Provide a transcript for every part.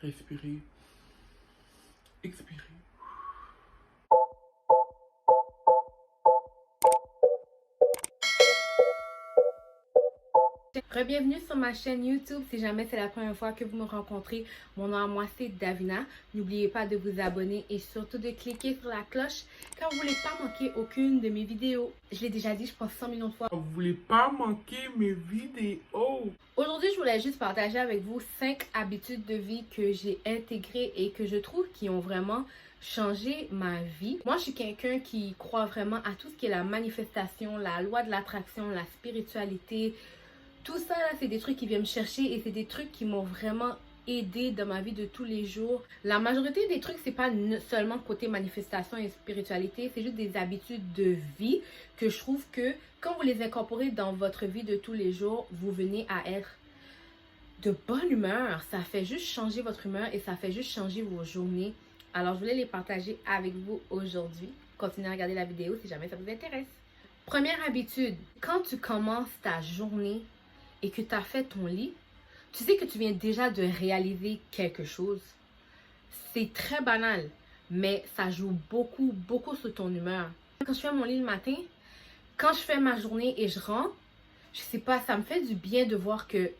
Respirez. Expirez. Bienvenue sur ma chaîne YouTube. Si jamais c'est la première fois que vous me rencontrez, mon nom à moi c'est Davina. N'oubliez pas de vous abonner et surtout de cliquer sur la cloche car vous ne voulez pas manquer aucune de mes vidéos. Je l'ai déjà dit, je pense 100 millions de fois. Vous voulez pas manquer mes vidéos. Aujourd'hui, je voulais juste partager avec vous 5 habitudes de vie que j'ai intégrées et que je trouve qui ont vraiment changé ma vie. Moi, je suis quelqu'un qui croit vraiment à tout ce qui est la manifestation, la loi de l'attraction, la spiritualité. Tout ça, là, c'est des trucs qui viennent me chercher et c'est des trucs qui m'ont vraiment aidé dans ma vie de tous les jours. La majorité des trucs, c'est pas seulement côté manifestation et spiritualité, c'est juste des habitudes de vie que je trouve que quand vous les incorporez dans votre vie de tous les jours, vous venez à être de bonne humeur. Ça fait juste changer votre humeur et ça fait juste changer vos journées. Alors, je voulais les partager avec vous aujourd'hui. Continuez à regarder la vidéo si jamais ça vous intéresse. Première habitude, quand tu commences ta journée et que tu as fait ton lit, tu sais que tu viens déjà de réaliser quelque chose. C'est très banal, mais ça joue beaucoup sur ton humeur. Quand je fais mon lit le matin, quand je fais ma journée et je rentre, je sais pas, ça me fait du bien de voir que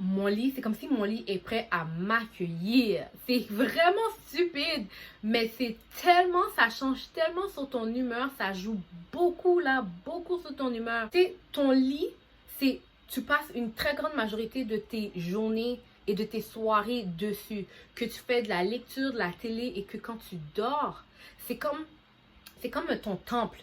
mon lit, c'est comme si mon lit est prêt à m'accueillir. C'est vraiment stupide, mais c'est tellement, ça change tellement sur ton humeur, ça joue beaucoup sur ton humeur. Tu sais, ton lit, c'est, tu passes une très grande majorité de tes journées et de tes soirées dessus. Que tu fais de la lecture, de la télé et que quand tu dors, c'est comme ton temple.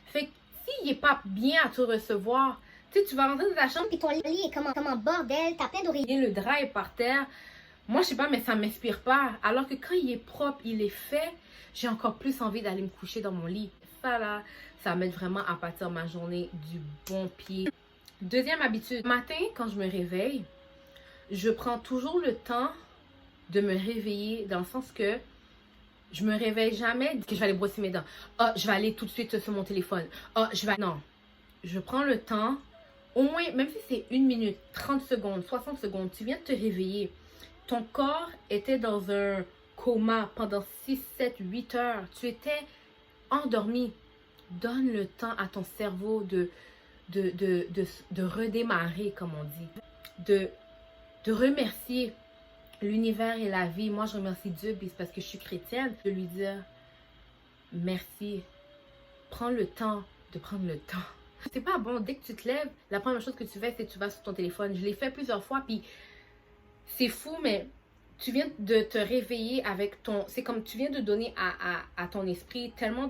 Fait que s'il n'est pas bien à te recevoir, tu vas rentrer dans ta chambre puis ton lit est comme en bordel, t'as plein d'oreillers. le drap est par terre. Moi, je sais pas, mais ça m'inspire pas. Alors que quand il est propre, il est fait, j'ai encore plus envie d'aller me coucher dans mon lit. Ça là, ça m'aide vraiment à partir ma journée du bon pied. Deuxième habitude, le matin, quand je me réveille, je prends toujours le temps de me réveiller dans le sens que je me réveille jamais que je vais aller brosser mes dents. Ah, je vais aller tout de suite sur mon téléphone. Ah, je vais... Non. Je prends le temps, au moins, même si c'est 1 minute, 30 secondes, 60 secondes, tu viens de te réveiller. Ton corps était dans un coma pendant 6, 7, 8 heures. Tu étais endormi. Donne le temps à ton cerveau de redémarrer, comme on dit. De remercier l'univers et la vie. Moi, je remercie Dieu puis c'est parce que je suis chrétienne. De lui dire merci. Prends le temps de prendre le temps. C'est pas bon, dès que tu te lèves, la première chose que tu fais, c'est que tu vas sur ton téléphone. Je l'ai fait plusieurs fois, puis c'est fou, mais tu viens de te réveiller avec ton... C'est comme tu viens de donner à ton esprit tellement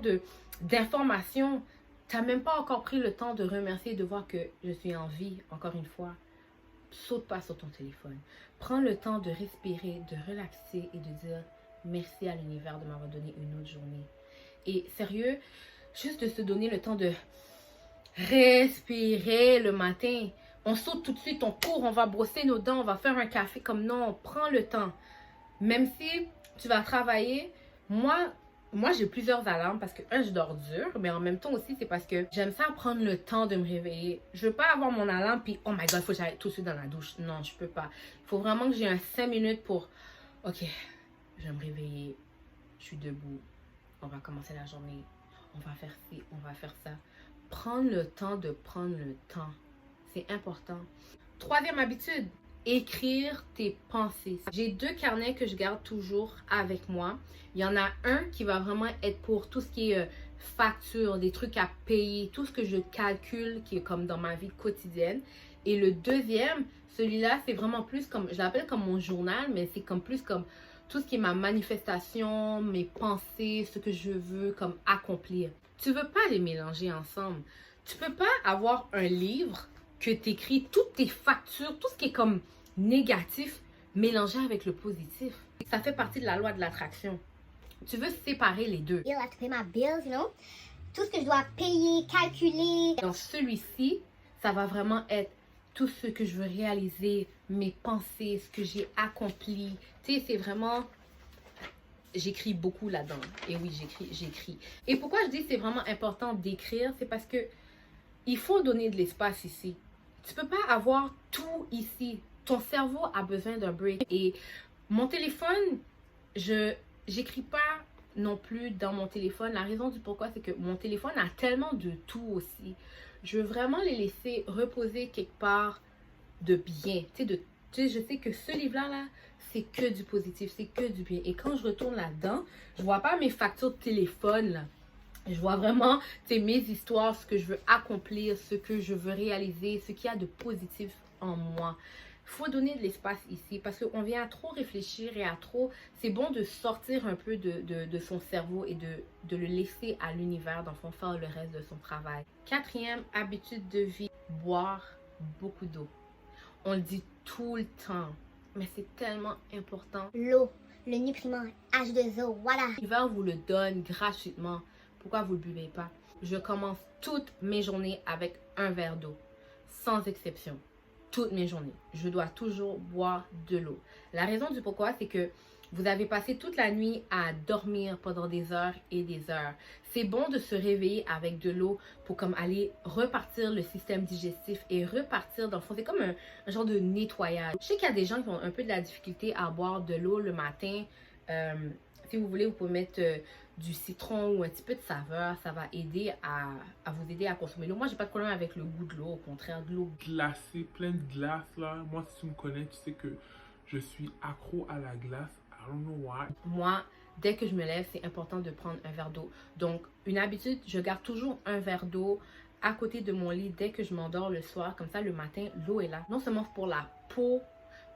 d'informations. Tu n'as même pas encore pris le temps de remercier et de voir que je suis en vie, encore une fois. Saute pas sur ton téléphone. Prends le temps de respirer, de relaxer et de dire merci à l'univers de m'avoir donné une autre journée. Et sérieux, juste de se donner le temps de respirer le matin. On saute tout de suite, on court, on va brosser nos dents, on va faire un café. Comme non, on prend le temps. Même si tu vas travailler, moi j'ai plusieurs alarmes parce que, je dors dur, mais en même temps aussi, c'est parce que j'aime ça prendre le temps de me réveiller. Je veux pas avoir mon alarme puis, oh my god, il faut que j'aille tout de suite dans la douche. Non, je peux pas. Il faut vraiment que j'ai un 5 minutes pour, ok, je vais me réveiller, je suis debout, on va commencer la journée, on va faire ci, on va faire ça. Prendre le temps de prendre le temps. C'est important. Troisième habitude, écrire tes pensées. J'ai 2 carnets que je garde toujours avec moi. Il y en a un qui va vraiment être pour tout ce qui est facture, des trucs à payer, tout ce que je calcule qui est comme dans ma vie quotidienne. Et le deuxième, celui-là, c'est vraiment plus comme, je l'appelle comme mon journal, mais c'est comme plus comme tout ce qui est ma manifestation, mes pensées, ce que je veux comme accomplir. Tu veux pas les mélanger ensemble. Tu peux pas avoir un livre que tu écris toutes tes factures, tout ce qui est comme négatif, mélangé avec le positif. Ça fait partie de la loi de l'attraction. Tu veux séparer les deux. I have to pay my bills, you know? Tout ce que je dois payer, calculer. Dans celui-ci, ça va vraiment être tout ce que je veux réaliser, mes pensées, ce que j'ai accompli. Tu sais, c'est vraiment... J'écris beaucoup là-dedans. Et oui, j'écris. Et pourquoi je dis que c'est vraiment important d'écrire, c'est parce que il faut donner de l'espace ici. Tu peux pas avoir tout ici. Ton cerveau a besoin d'un break. Et Mon téléphone, j'écris pas non plus dans mon téléphone. La raison du pourquoi, c'est que mon téléphone a tellement de tout aussi. Je veux vraiment les laisser reposer quelque part de bien. Tu sais, je sais que ce livre-là, là, c'est que du positif, c'est que du bien. Et quand je retourne là-dedans, je vois pas mes factures de téléphone, là. Je vois vraiment, tu sais, mes histoires, ce que je veux accomplir, ce que je veux réaliser, ce qu'il y a de positif en moi. Il faut donner de l'espace ici parce qu'on vient à trop réfléchir et à trop... C'est bon de sortir un peu de son cerveau et de le laisser à l'univers, dans le fond, faire le reste de son travail. Quatrième habitude de vie, boire beaucoup d'eau. On le dit tout le temps, mais c'est tellement important. L'eau, le nutriment H2O, voilà. L'hiver vous le donne gratuitement. Pourquoi vous ne le buvez pas? Je commence toutes mes journées avec un verre d'eau, sans exception. Toutes mes journées. Je dois toujours boire de l'eau. La raison du pourquoi, c'est que vous avez passé toute la nuit à dormir pendant des heures et des heures. C'est bon de se réveiller avec de l'eau pour comme aller repartir le système digestif et repartir dans le fond. C'est comme un genre de nettoyage. Je sais qu'il y a des gens qui ont un peu de la difficulté à boire de l'eau le matin. Si vous voulez, vous pouvez mettre du citron ou un petit peu de saveur. Ça va aider à vous aider à consommer l'eau. Moi, j'ai pas de problème avec le goût de l'eau. Au contraire, de l'eau Glacé, plein de glace là. Moi, si tu me connais, tu sais que je suis accro à la glace. I don't know why. Moi, dès que je me lève, c'est important de prendre un verre d'eau. Donc, une habitude, je garde toujours un verre d'eau à côté de mon lit dès que je m'endors le soir. Comme ça, le matin, l'eau est là. Non seulement pour la peau,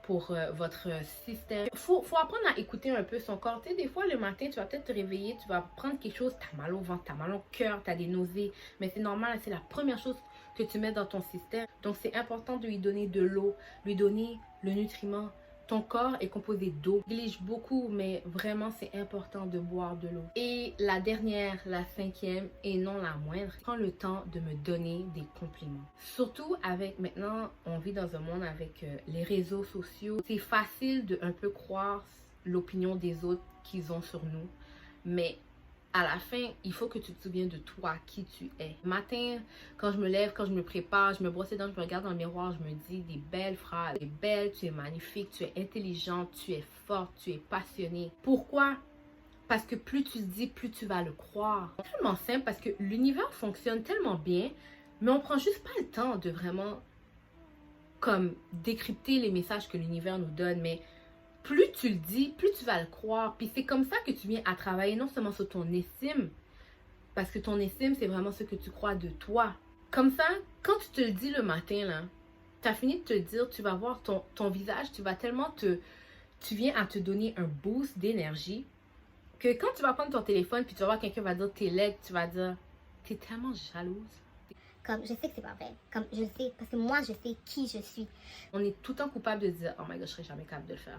pour votre système. Faut apprendre à écouter un peu son corps. Tu sais, des fois, le matin, tu vas peut-être te réveiller, tu vas prendre quelque chose, tu as mal au ventre, tu as mal au cœur, tu as des nausées. Mais c'est normal, c'est la première chose que tu mets dans ton système. Donc, c'est important de lui donner de l'eau, lui donner le nutriment. Ton corps est composé d'eau. Il néglige beaucoup, mais vraiment, c'est important de boire de l'eau. Et la dernière, la cinquième, et non la moindre, prends le temps de me donner des compliments. Surtout avec, maintenant, on vit dans un monde avec les réseaux sociaux. C'est facile de un peu croire l'opinion des autres qu'ils ont sur nous. Mais à la fin, il faut que tu te souviennes de toi, qui tu es. Le matin, quand je me lève, quand je me prépare, je me brosse les dents, je me regarde dans le miroir, je me dis des belles phrases. Tu es belle, tu es magnifique, tu es intelligente, tu es forte, tu es passionnée. Pourquoi? Parce que plus tu te dis, plus tu vas le croire. C'est tellement simple parce que l'univers fonctionne tellement bien, mais on prend juste pas le temps de vraiment comme décrypter les messages que l'univers nous donne. Mais plus tu le dis, plus tu vas le croire. Puis c'est comme ça que tu viens à travailler non seulement sur ton estime, parce que ton estime, c'est vraiment ce que tu crois de toi. Comme ça, quand tu te le dis le matin, là, tu as fini de te le dire, tu vas voir ton visage, tu viens à te donner un boost d'énergie, que quand tu vas prendre ton téléphone, puis tu vas voir quelqu'un va dire t'es laide, tu vas dire t'es tellement jalouse. Comme, je sais que c'est pas vrai. Comme, je le sais, parce que moi, je sais qui je suis. On est tout le temps coupable de dire oh my god, je serais jamais capable de le faire.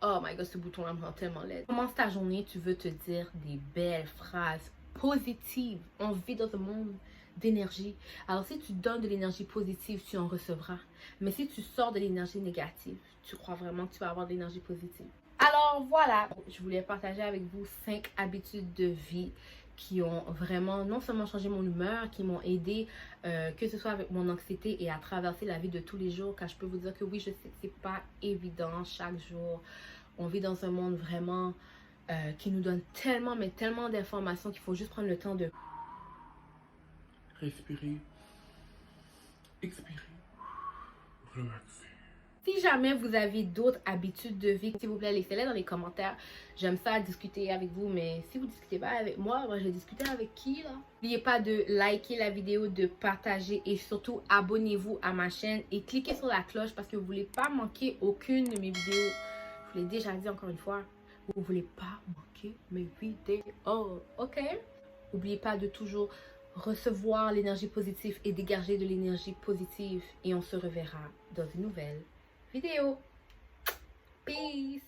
Oh my god, ce bouton-là me rend tellement laide. Commence ta journée, tu veux te dire des belles phrases positives. On vit dans un monde d'énergie. Alors, si tu donnes de l'énergie positive, tu en recevras. Mais si tu sors de l'énergie négative, tu crois vraiment que tu vas avoir de l'énergie positive. Alors, voilà. Je voulais partager avec vous 5 habitudes de vie qui ont vraiment non seulement changé mon humeur, qui m'ont aidé, que ce soit avec mon anxiété et à traverser la vie de tous les jours, car je peux vous dire que oui, je sais que c'est pas évident chaque jour. On vit dans un monde vraiment qui nous donne tellement, mais tellement d'informations qu'il faut juste prendre le temps de Respirer. Expirer. Relaxer. Si jamais vous avez d'autres habitudes de vie, s'il vous plaît, laissez-les dans les commentaires. J'aime ça discuter avec vous, mais si vous ne discutez pas avec moi, je vais discuter avec qui là? N'oubliez pas de liker la vidéo, de partager et surtout abonnez-vous à ma chaîne et cliquez sur la cloche parce que vous ne voulez pas manquer aucune de mes vidéos. Je vous l'ai déjà dit encore une fois, vous ne voulez pas manquer mes vidéos, ok? N'oubliez pas de toujours recevoir l'énergie positive et dégager de l'énergie positive et on se reverra dans une nouvelle vidéo. Peace.